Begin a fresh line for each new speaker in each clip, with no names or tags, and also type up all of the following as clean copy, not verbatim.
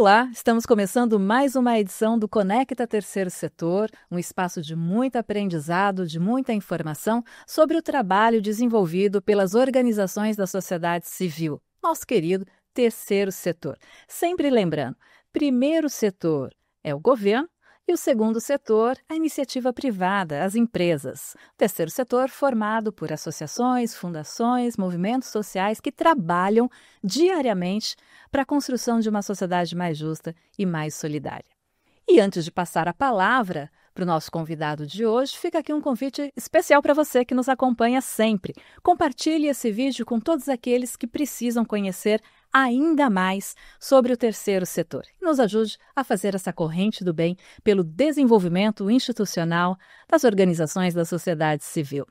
Olá, estamos começando mais uma edição do Conecta Terceiro Setor, um espaço de muito aprendizado, de muita informação sobre o trabalho desenvolvido pelas organizações da sociedade civil, nosso querido terceiro setor. Sempre lembrando, primeiro setor é o governo e o segundo setor, a iniciativa privada, as empresas. O terceiro setor formado por associações, fundações, movimentos sociais que trabalham diariamente para a construção de uma sociedade mais justa e mais solidária. E antes de passar a palavra para o nosso convidado de hoje, fica aqui um convite especial para você que nos acompanha sempre. Compartilhe esse vídeo com todos aqueles que precisam conhecer ainda mais sobre o terceiro setor. E nos ajude a fazer essa corrente do bem pelo desenvolvimento institucional das organizações da sociedade civil.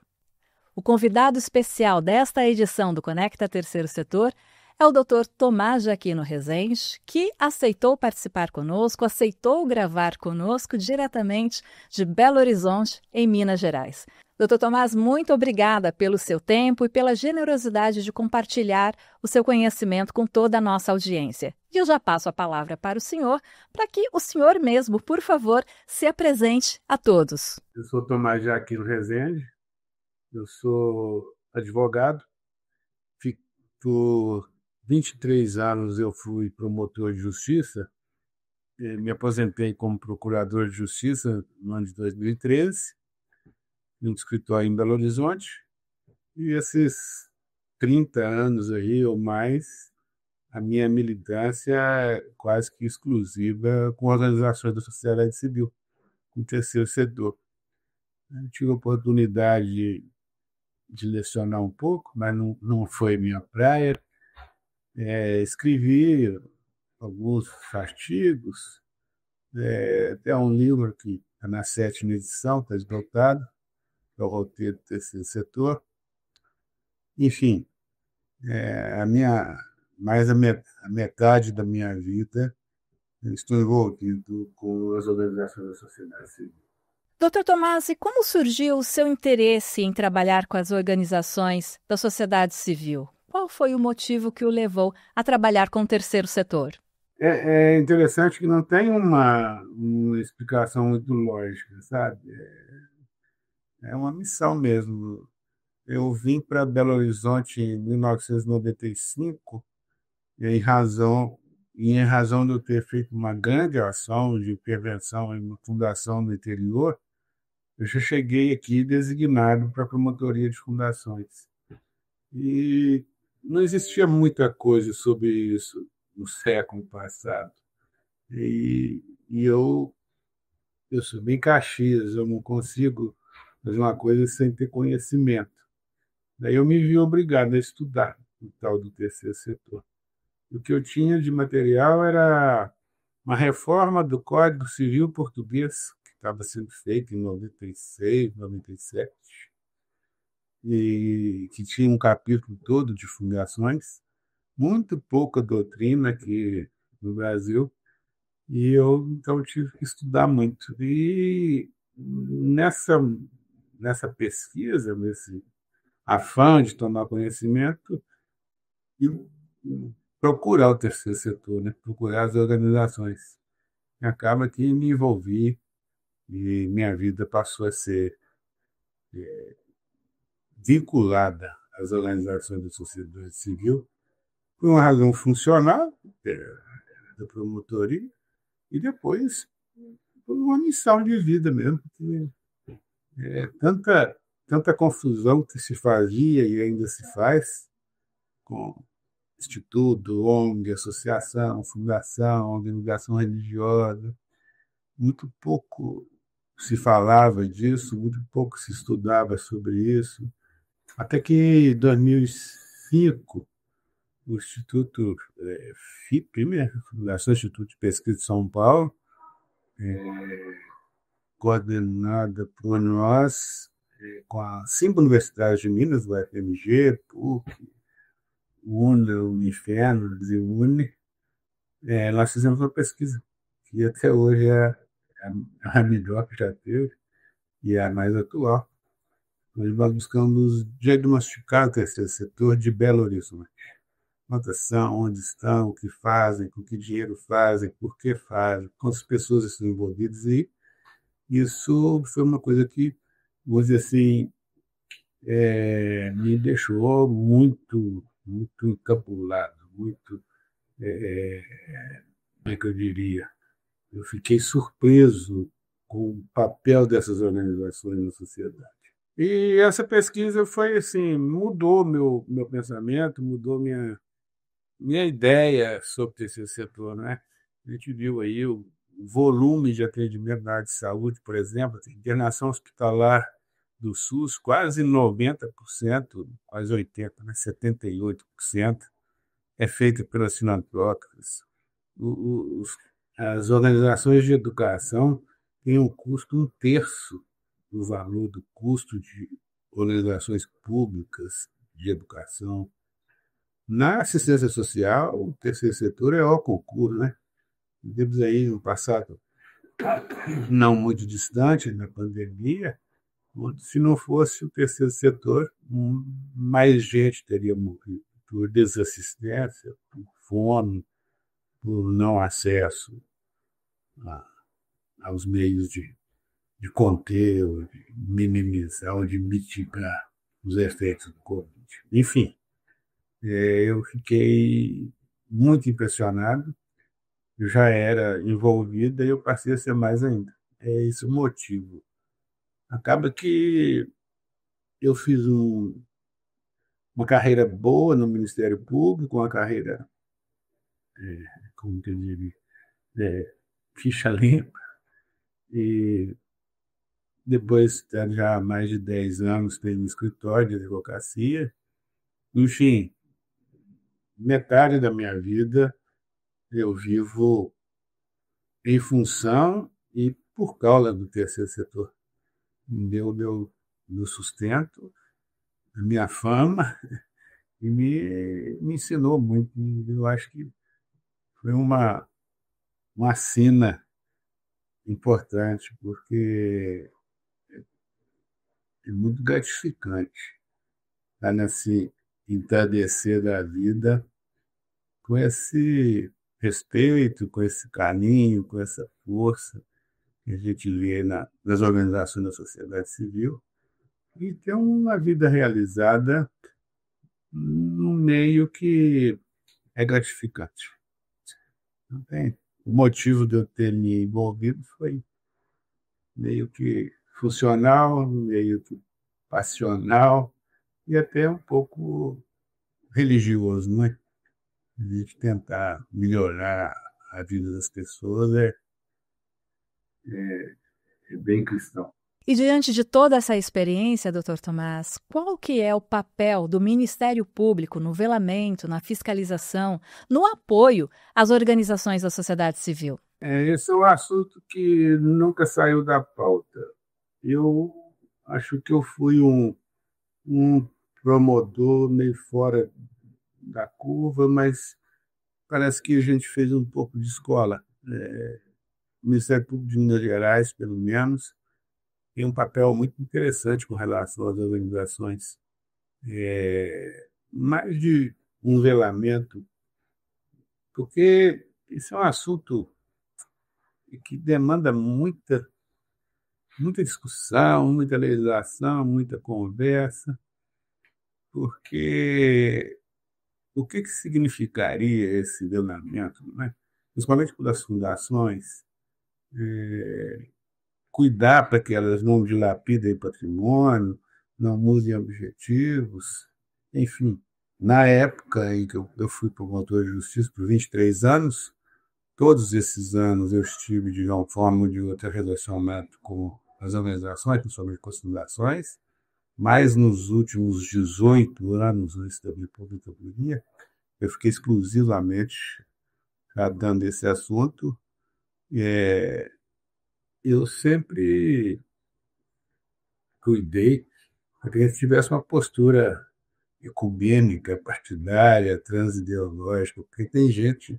O convidado especial desta edição do Conecta Terceiro Setor é o Dr. Tomás Jaquino Rezende, que aceitou participar conosco, aceitou gravar conosco diretamente de Belo Horizonte, em Minas Gerais. Dr. Tomás, muito obrigada pelo seu tempo e pela generosidade de compartilhar o seu conhecimento com toda a nossa audiência. E eu já passo a palavra para o senhor, para que o senhor mesmo, por favor, se apresente a todos.
Eu sou Tomás Jaquino Rezende, eu sou advogado, por 23 anos eu fui promotor de justiça, me aposentei como procurador de justiça no ano de 2013, num escritório em Belo Horizonte, e esses 30 anos aí ou mais, a minha militância é quase que exclusiva com organizações da sociedade civil, com o terceiro setor. Eu tive a oportunidade de lecionar um pouco, mas não foi minha praia. Escrevi alguns artigos, até um livro que está na 7ª edição, está esgotado, que é o roteiro do terceiro setor. Enfim, mais a metade da minha vida eu estou envolvido com as organizações da sociedade civil.
Dr. Tomás, e como surgiu o seu interesse em trabalhar com as organizações da sociedade civil? Qual foi o motivo que o levou a trabalhar com o terceiro setor?
É interessante que não tem uma explicação muito lógica, sabe? É uma missão mesmo. Eu vim para Belo Horizonte em 1995 e em razão de eu ter feito uma grande ação de intervenção em uma fundação no interior, eu já cheguei aqui designado para a promotoria de fundações. E não existia muita coisa sobre isso no século passado. E eu sou bem Caxias, eu não consigo fazer uma coisa sem ter conhecimento. Daí eu me vi obrigado a estudar o tal do terceiro setor. O que eu tinha de material era uma reforma do Código Civil Português, que estava sendo feita em 96, 97, e que tinha um capítulo todo de fundações, muito pouca doutrina aqui no Brasil, e eu então tive que estudar muito. E nessa pesquisa, nesse afã de tomar conhecimento, e procurar o terceiro setor, né? Procurar as organizações. E acaba que me envolvi e minha vida passou a ser vinculada às organizações da sociedade civil por uma razão funcional, da promotoria, e depois por uma missão de vida mesmo. Porque tanta confusão que se fazia e ainda se faz com instituto, ONG, associação, fundação, organização religiosa. Muito pouco se falava disso, muito pouco se estudava sobre isso. Até que em 2005, o Instituto FIP, Fundação Instituto de Pesquisa de São Paulo, coordenada por nós, com as 5 universidades de Minas, o FMG, PUC, UNA, Unifenas e UNE, nós fizemos uma pesquisa que até hoje é a melhor que já teve e é a mais atual. Nós buscamos diagnosticar o terceiro setor de Belo Horizonte. quantas são, onde estão, o que fazem, com que dinheiro fazem, por que fazem, quantas pessoas estão envolvidas. E isso foi uma coisa que, vou dizer assim, me deixou muito, muito encabulado, muito, como é que eu diria? Eu fiquei surpreso com o papel dessas organizações na sociedade. E essa pesquisa foi assim, mudou meu pensamento, mudou minha ideia sobre o terceiro setor, né? A gente viu aí o volume de atendimento na área de saúde, por exemplo, a internação hospitalar do SUS, quase 90%, quase 80%, né? 78% é feita pelas filantrópicas. As organizações de educação têm um custo um terço do valor do custo de organizações públicas de educação. Na assistência social, o terceiro setor é o concurso, né? Temos aí um passado não muito distante, na pandemia, onde, se não fosse o terceiro setor, mais gente teria morrido por desassistência, por fome, por não acesso aos meios de conter, de minimizar ou de mitigar os efeitos do Covid. Enfim, eu fiquei muito impressionado. Eu já era envolvido e eu passei a ser mais ainda. É esse o motivo. Acaba que eu fiz uma carreira boa no Ministério Público, uma carreira, como que eu diria, é, ficha limpa, e depois, já há mais de 10 anos, tenho um escritório de advocacia. Enfim, metade da minha vida eu vivo em função e por causa do terceiro setor. Meu sustento, a minha fama, e me ensinou muito. Eu acho que foi uma sina importante, porque é muito gratificante estar nesse entardecer da vida com esse respeito, com esse carinho, com essa força que a gente vê nas organizações da sociedade civil, e ter uma vida realizada num meio que é gratificante. Não tem? O motivo de eu ter me envolvido foi meio que funcional, meio que passional e até um pouco religioso, não é? A gente tentar melhorar a vida das pessoas é bem cristão.
E diante de toda essa experiência, doutor Tomás, qual que é o papel do Ministério Público no velamento, na fiscalização, no apoio às organizações da sociedade civil?
Esse é um assunto que nunca saiu da pauta. Eu acho que eu fui um promotor meio fora da curva, mas parece que a gente fez um pouco de escola. O Ministério Público de Minas Gerais, pelo menos, tem um papel muito interessante com relação às organizações, mais de um velamento, porque isso é um assunto que demanda muita discussão, muita legislação, muita conversa, porque o que significaria esse velamento, né? Principalmente para as fundações, cuidar para que elas não dilapidem patrimônio, não mudem objetivos, enfim. Na época em que eu fui promotor de justiça por 23 anos, todos esses anos eu estive de uma forma ou de outra relacionado com as organizações, principalmente com as fundações, mas nos últimos 18 anos antes da minha aposentadoria, eu fiquei exclusivamente tratando desse assunto. Eu sempre cuidei para que a gente tivesse uma postura ecumênica, partidária, transideológica, porque tem gente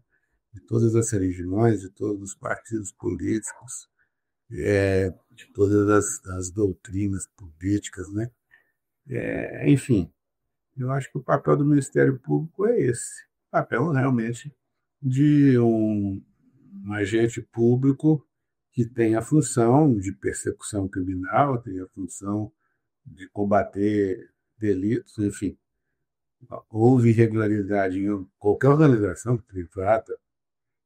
de todas as religiões, de todos os partidos políticos, de todas as doutrinas políticas, né? Enfim, eu acho que o papel do Ministério Público é esse. papel realmente de um agente público que tem a função de persecução criminal, tem a função de combater delitos, enfim. Houve irregularidade em qualquer organização privada,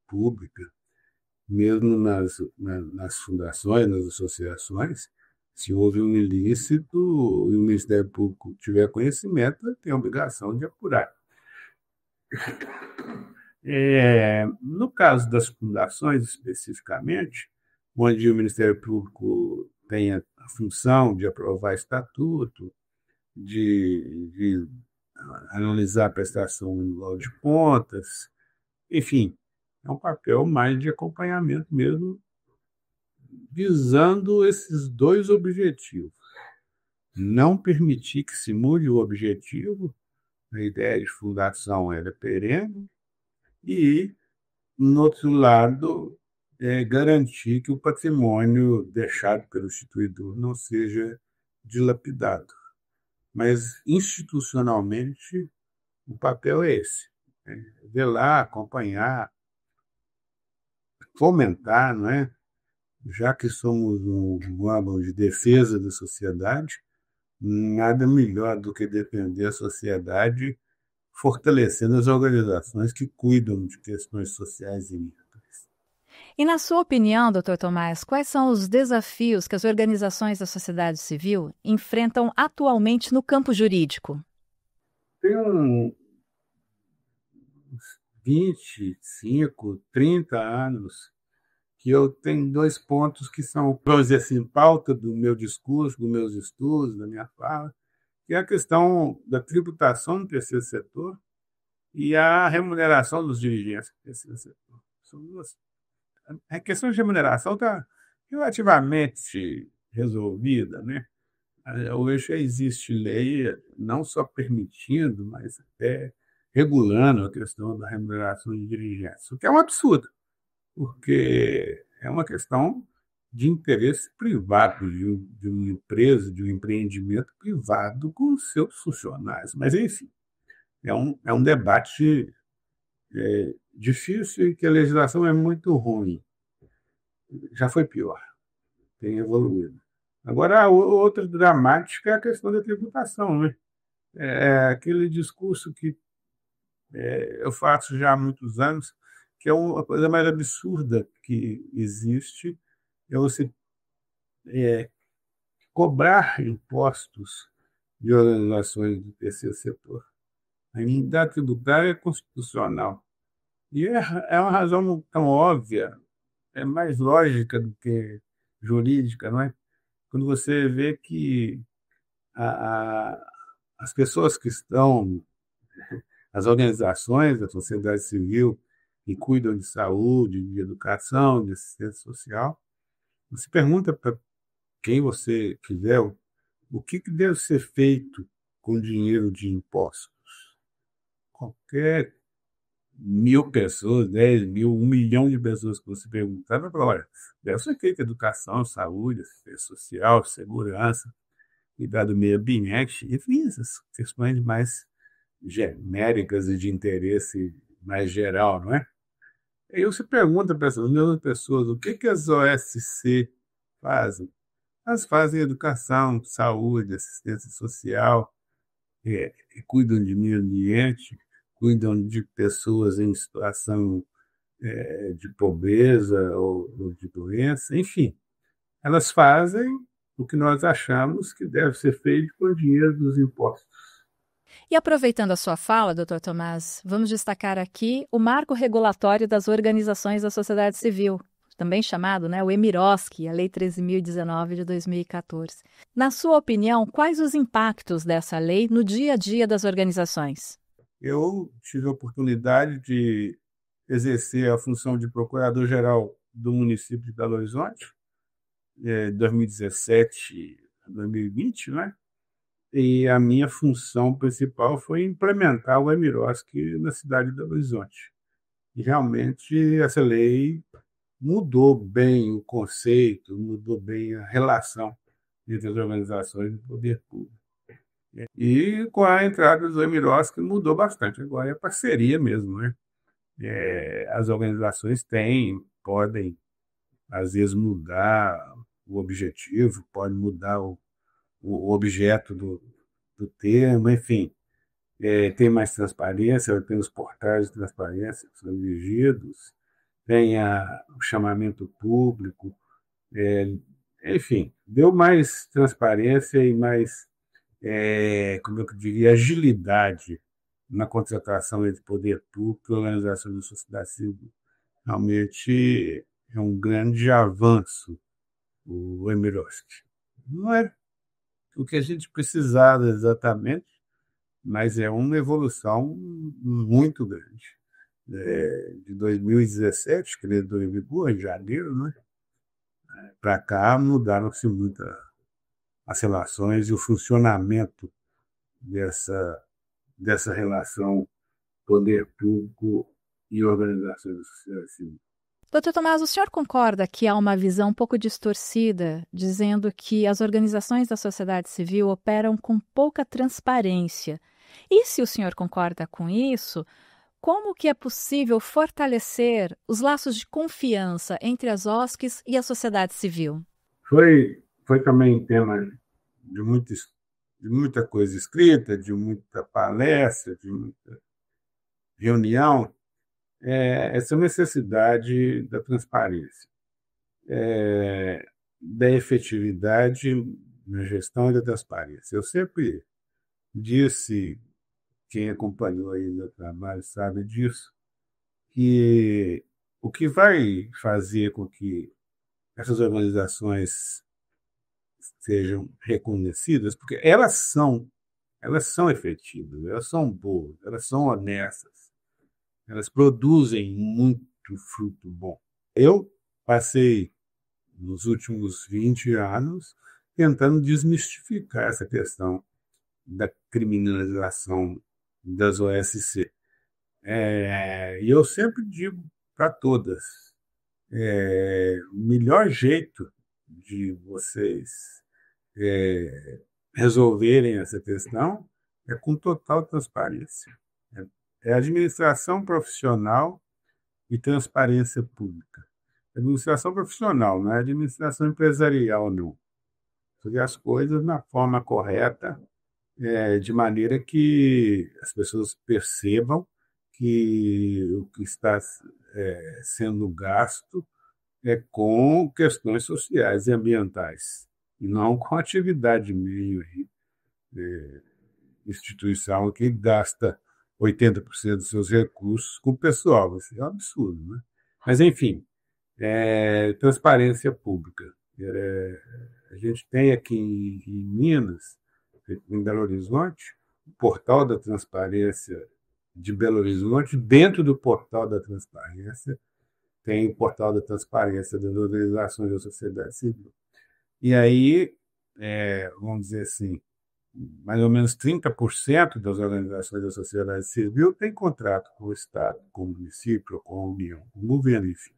pública, mesmo nas fundações, nas associações, se houve um ilícito e o Ministério Público tiver conhecimento, tem a obrigação de apurar. No caso das fundações, especificamente, onde o Ministério Público tem a função de aprovar estatuto, de analisar a prestação de contas, enfim, é um papel mais de acompanhamento mesmo, visando esses dois objetivos. Não permitir que se mude o objetivo, a ideia de fundação é perene, e, no outro lado, garantir que o patrimônio deixado pelo instituidor não seja dilapidado. Mas, institucionalmente, o papel é esse: velar, acompanhar, fomentar, não é? Já que somos um órgão de defesa da sociedade, nada melhor do que defender a sociedade fortalecendo as organizações que cuidam de questões sociais e mínimas.
E na sua opinião, Dr. Tomás, quais são os desafios que as organizações da sociedade civil enfrentam atualmente no campo jurídico?
Tem uns 25, 30 anos que eu tenho dois pontos que são, vamos dizer assim, pauta do meu discurso, dos meus estudos, da minha fala, que é a questão da tributação no terceiro setor e a remuneração dos dirigentes do terceiro setor. São duas. A questão de remuneração está relativamente resolvida, né? Hoje já existe lei não só permitindo, mas até regulando a questão da remuneração de dirigentes, o que é um absurdo, porque é uma questão de interesse privado de uma empresa, de um empreendimento privado com seus funcionários. Mas, enfim, é um debate difícil e que a legislação é muito ruim. Já foi pior, tem evoluído. Agora, a outra dramática é a questão da tributação, né? Aquele discurso que eu faço já há muitos anos, que é uma coisa mais absurda que existe, é você cobrar impostos de organizações do terceiro setor. A immunidade tributária é constitucional. E é uma razão tão óbvia, é mais lógica do que jurídica, não é? Quando você vê que as pessoas que estão, as organizações da sociedade civil que cuidam de saúde, de educação, de assistência social, você pergunta para quem você quiser o que deve ser feito com dinheiro de impostos. Qualquer 1.000 pessoas, 10 mil, 1 milhão de pessoas que você perguntar, vai falar: olha, deve ser feito educação, saúde, assistência social, segurança, cuidar do meio ambiente, enfim, essas questões mais genéricas e de interesse mais geral, não é? Aí você pergunta para essas mesmas pessoas o que as OSC fazem. Elas fazem educação, saúde, assistência social, cuidam de meio ambiente, cuidam de pessoas em situação de pobreza ou de doença, enfim. Elas fazem o que nós achamos que deve ser feito com o dinheiro dos impostos.
E aproveitando a sua fala, Dr. Tomás, vamos destacar aqui o Marco Regulatório das Organizações da Sociedade Civil, também chamado, o EMIROSC, a Lei 13.019 de 2014. Na sua opinião, quais os impactos dessa lei no dia a dia das organizações?
Eu tive a oportunidade de exercer a função de procurador-geral do município de Belo Horizonte, de 2017 a 2020, né? E a minha função principal foi implementar o EMIROSC na cidade de Belo Horizonte. E realmente essa lei mudou bem o conceito, mudou bem a relação entre as organizações do poder público. E com a entrada do Emirovski mudou bastante. Agora é parceria mesmo, né? As organizações podem, às vezes, mudar o objetivo, pode mudar o objeto do termo, enfim. Tem mais transparência, tem os portais de transparência que são exigidos, tem o chamamento público, é, enfim, deu mais transparência e mais, como eu diria, agilidade na contratação entre poder público e organizações da sociedade civil. Realmente é um grande avanço o Emirovski. Não é o que a gente precisava exatamente, mas é uma evolução muito grande. De 2017, que ele entrou em vigor, em janeiro, né, para cá mudaram-se muito as relações e o funcionamento dessa relação poder público e organizações da sociedade civil.
Doutor Tomás, o senhor concorda que há uma visão um pouco distorcida, dizendo que as organizações da sociedade civil operam com pouca transparência? E se o senhor concorda com isso, como que é possível fortalecer os laços de confiança entre as OSCs e a sociedade civil?
Foi também tema de muita coisa escrita, de muita palestra, de muita reunião, essa necessidade da transparência, da efetividade na gestão e da transparência. Eu sempre disse, quem acompanhou aí meu trabalho sabe disso, que o que vai fazer com que essas organizações sejam reconhecidas, porque elas são efetivas, elas são boas, elas são honestas, elas produzem muito fruto bom. Eu passei nos últimos 20 anos tentando desmistificar essa questão da criminalização das OSC. E eu sempre digo para todas, o melhor jeito de vocês resolverem essa questão é com total transparência. É administração profissional e transparência pública. Administração profissional, não é administração empresarial, não. Fazer as coisas na forma correta, de maneira que as pessoas percebam que o que está sendo gasto é com questões sociais e ambientais, e não com atividade meio instituição que gasta 80% dos seus recursos com o pessoal. Isso é um absurdo, né? Mas, enfim, transparência pública. A gente tem aqui em Minas, em Belo Horizonte, o portal da transparência de Belo Horizonte. Dentro do portal da transparência tem o portal da transparência das organizações da sociedade civil. E aí, vamos dizer assim, mais ou menos 30% das organizações da sociedade civil têm contrato com o Estado, com o município, com a União, com o governo, enfim.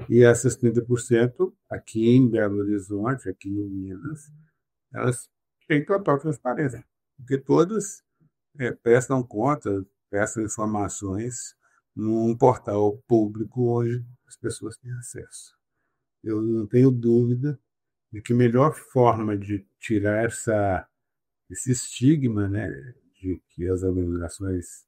E essas 30%, aqui em Belo Horizonte, aqui em Minas, elas têm total transparência, porque todas prestam conta, prestam informações num portal público onde as pessoas têm acesso. Eu não tenho dúvida de que a melhor forma de tirar esse estigma, né, de que as organizações,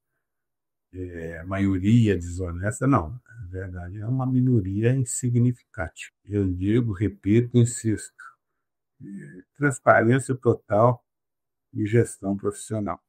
a maioria desonesta, não. Na verdade, é uma minoria insignificante. Eu digo, repito, insisto, transparência total e gestão profissional.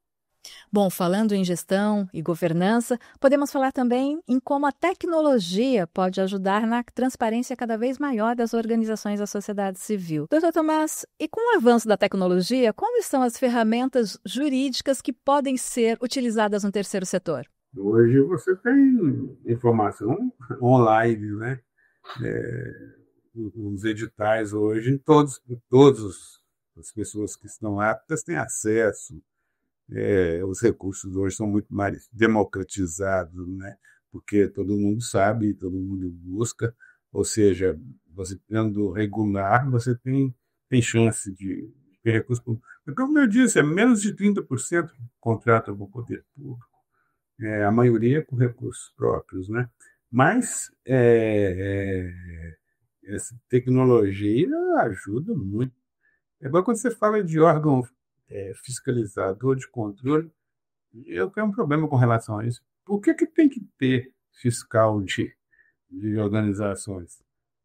Bom, falando em gestão e governança, podemos falar também em como a tecnologia pode ajudar na transparência cada vez maior das organizações da sociedade civil. Doutor Tomás, e com o avanço da tecnologia, como estão as ferramentas jurídicas que podem ser utilizadas no terceiro setor?
Hoje você tem informação online, né? Os editais hoje, todas as pessoas que estão aptas têm acesso. Os recursos hoje são muito mais democratizados, né? Porque todo mundo sabe, todo mundo busca, ou seja, você tendo regular, você tem chance de tem recurso público. Porque, como eu disse, é menos de 30% que contrata com o poder público. A maioria com recursos próprios, né? Mas essa tecnologia ajuda muito. É bom quando você fala de órgão fiscalizador de controle, eu tenho um problema com relação a isso. Por que tem que ter fiscal de organizações?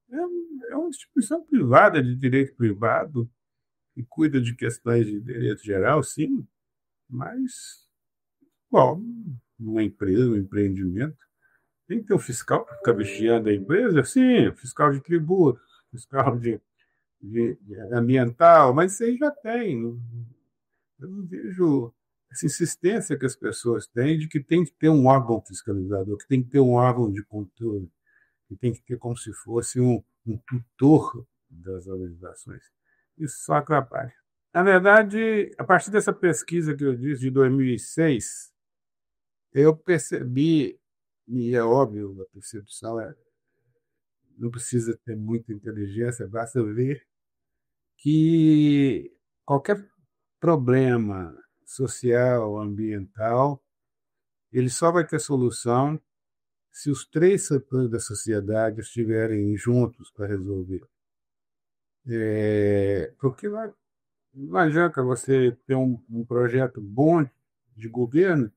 É uma instituição privada, de direito privado, que cuida de questões de direito geral, sim, mas, bom, numa empresa, um empreendimento, tem que ter um fiscal para ficar vigiando a empresa? Sim, fiscal de tributo, fiscal de ambiental, mas isso aí já tem. Eu não vejo essa insistência que as pessoas têm de que tem que ter um órgão fiscalizador, que tem que ter um órgão de controle, que tem que ter como se fosse um tutor das organizações. Isso só atrapalha. Na verdade, a partir dessa pesquisa que eu disse, de 2006, eu percebi, e é óbvio, a percepção não precisa ter muita inteligência, basta ver que qualquer problema social, ambiental, ele só vai ter solução se os três setores da sociedade estiverem juntos para resolver. Porque não adianta você ter um projeto bom de governo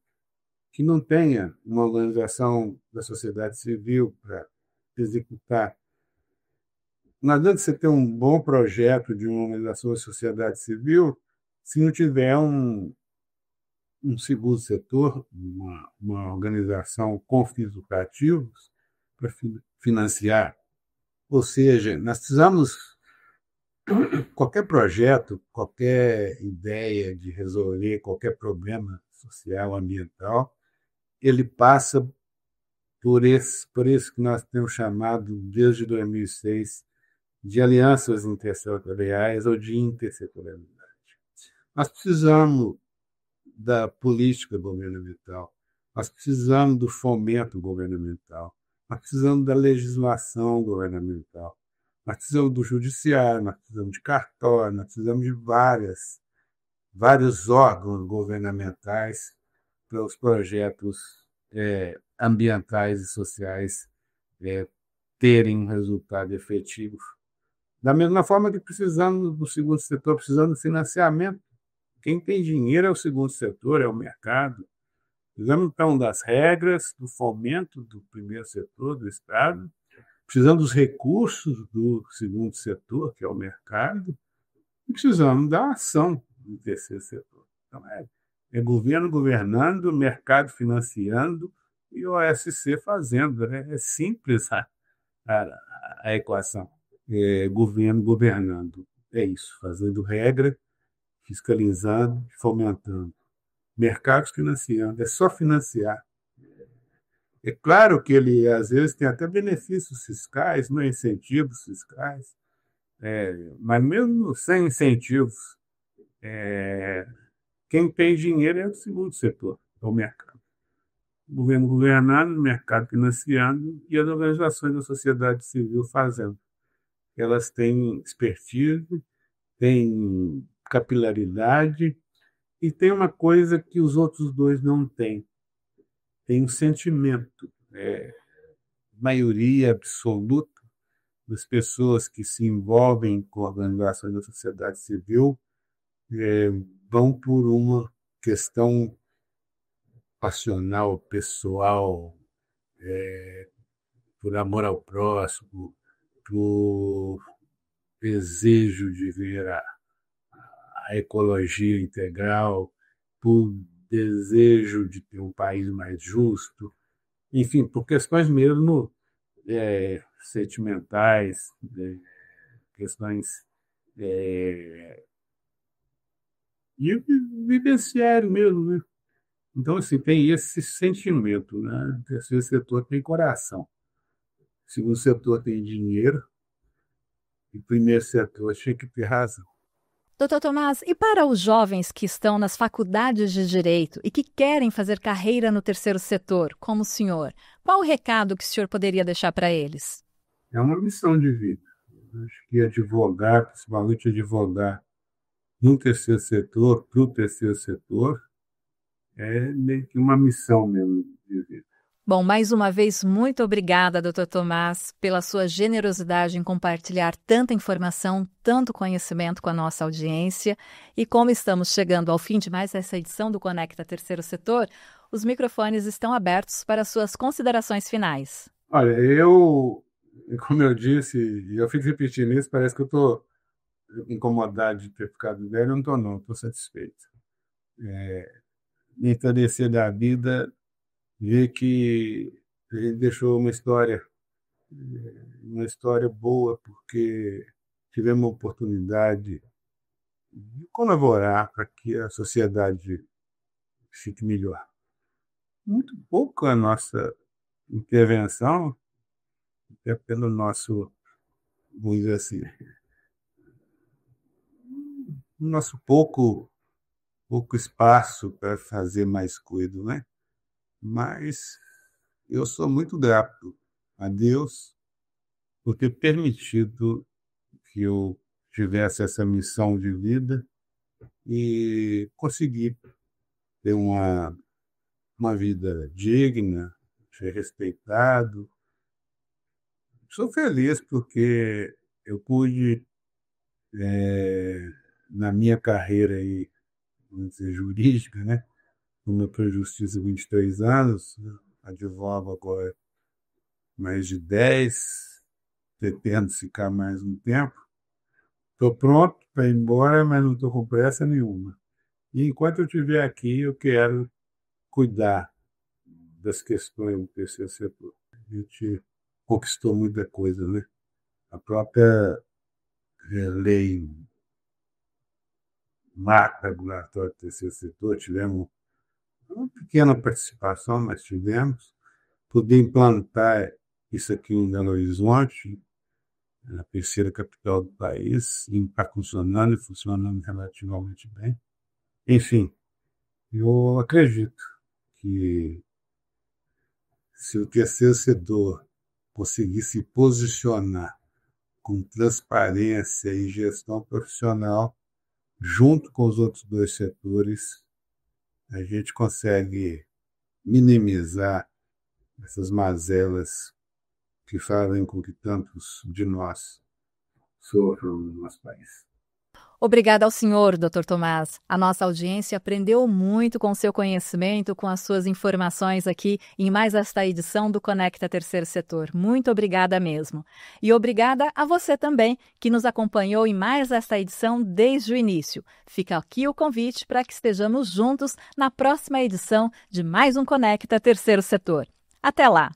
que não tenha uma organização da sociedade civil para executar. Não adianta você ter um bom projeto de uma organização da sociedade civil se não tiver um segundo setor, uma organização com fins lucrativos para financiar. Ou seja, nós precisamos, qualquer projeto, qualquer ideia de resolver qualquer problema social, ambiental, ele passa por isso que nós temos chamado, desde 2006, de alianças intersetoriais ou de intersetorialidade. Nós precisamos da política governamental, nós precisamos do fomento governamental, nós precisamos da legislação governamental, nós precisamos do judiciário, nós precisamos de cartório, nós precisamos de vários órgãos governamentais para os projetos ambientais e sociais terem um resultado efetivo. Da mesma forma que precisamos do segundo setor, precisamos de financiamento. Quem tem dinheiro é o segundo setor, é o mercado. Precisamos, então, das regras, do fomento do primeiro setor, do Estado. Precisamos dos recursos do segundo setor, que é o mercado. E precisamos da ação do terceiro setor. Então, é governo governando, mercado financiando e o OSC fazendo. Né? É simples a equação. Governo governando. É isso, fazendo regra, fiscalizando, fomentando. Mercados financiando, é só financiar. É claro que ele, às vezes, tem até benefícios fiscais, não é? Incentivos fiscais, mas mesmo sem incentivos, quem tem dinheiro é o segundo setor, é o mercado. O governo governando, o mercado financiando e as organizações da sociedade civil fazendo. Elas têm expertise, têm capilaridade e tem uma coisa que os outros dois não têm. Tem um sentimento. Maioria absoluta das pessoas que se envolvem com organizações da sociedade civil vão por uma questão passional, pessoal, por amor ao próximo, por desejo de ver a ecologia integral, por desejo de ter um país mais justo, enfim, por questões mesmo sentimentais, questões e vivenciário mesmo, né? Então, assim, tem esse sentimento, né? O terceiro setor tem coração, o segundo setor tem dinheiro e o primeiro setor tinha que ter razão.
Doutor Tomás, e para os jovens que estão nas faculdades de Direito e que querem fazer carreira no terceiro setor, como o senhor, qual o recado que o senhor poderia deixar para eles?
É uma missão de vida. Acho que advogar, principalmente advogar no terceiro setor, para o terceiro setor, é meio que uma missão mesmo de vida.
Bom, mais uma vez, muito obrigada, Dr. Tomás, pela sua generosidade em compartilhar tanta informação, tanto conhecimento com a nossa audiência. E como estamos chegando ao fim de mais essa edição do Conecta Terceiro Setor, os microfones estão abertos para suas considerações finais.
Olha, como eu disse, e eu fico repetindo isso, parece que eu estou incomodado de ter ficado velho, eu não estou não, estou satisfeito. Me entardecer da vida, ver que a gente deixou uma história boa, porque tivemos a oportunidade de colaborar para que a sociedade fique melhor. Muito pouco a nossa intervenção, até pelo nosso, vamos dizer assim, nosso pouco espaço para fazer mais coisa, né? Mas eu sou muito grato a Deus por ter permitido que eu tivesse essa missão de vida e conseguir ter uma vida digna, ser respeitado. Sou feliz porque eu pude, na minha carreira aí, vamos dizer, jurídica, né? Como eu para a Justiça há 23 anos, advogo agora mais de 10, pretendo ficar mais um tempo. Estou pronto para ir embora, mas não estou com pressa nenhuma. E enquanto eu estiver aqui, eu quero cuidar das questões do terceiro setor. A gente conquistou muita coisa, né? A própria lei marco regulatório do terceiro setor, tivemos uma pequena participação, mas tivemos. Poder implantar isso aqui em Belo Horizonte, na terceira capital do país, e está funcionando e funcionando relativamente bem. Enfim, eu acredito que se o terceiro setor conseguir se posicionar com transparência e gestão profissional, junto com os outros dois setores, a gente consegue minimizar essas mazelas que fazem com que tantos de nós sofram no nosso país.
Obrigada ao senhor, Dr. Tomás. A nossa audiência aprendeu muito com o seu conhecimento, com as suas informações aqui em mais esta edição do Conecta Terceiro Setor. Muito obrigada mesmo. E obrigada a você também, que nos acompanhou em mais esta edição desde o início. Fica aqui o convite para que estejamos juntos na próxima edição de mais um Conecta Terceiro Setor. Até lá!